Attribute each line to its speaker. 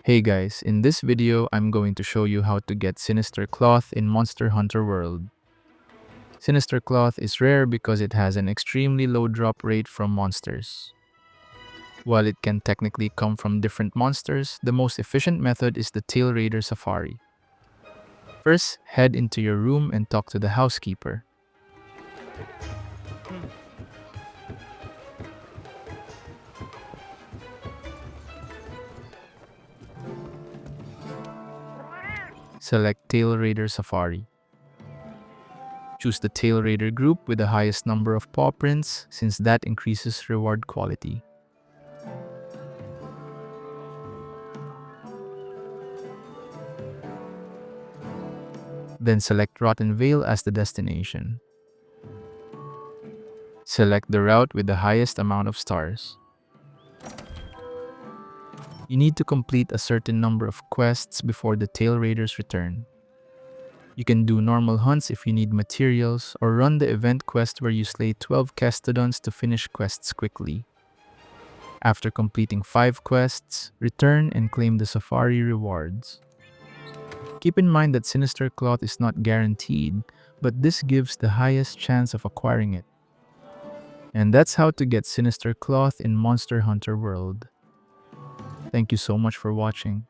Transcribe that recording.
Speaker 1: Hey guys, in this video, I'm going to show you how to get Sinister Cloth in Monster Hunter World. Sinister Cloth is rare because it has an extremely low drop rate from monsters. While it can technically come from different monsters, the most efficient method is the Tailraider Safari. First, head into your room and talk to the housekeeper. Select Tailraider Safari. Choose the Tailraider group with the highest number of paw prints since that increases reward quality. Then select Rotten Vale as the destination. Select the route with the highest amount of stars. You need to complete a certain number of quests before the Tailraiders return. You can do normal hunts if you need materials, or run the event quest where you slay 12 Castodons to finish quests quickly. After completing 5 quests, return and claim the Safari rewards. Keep in mind that Sinister Cloth is not guaranteed, but this gives the highest chance of acquiring it. And that's how to get Sinister Cloth in Monster Hunter World. Thank you so much for watching.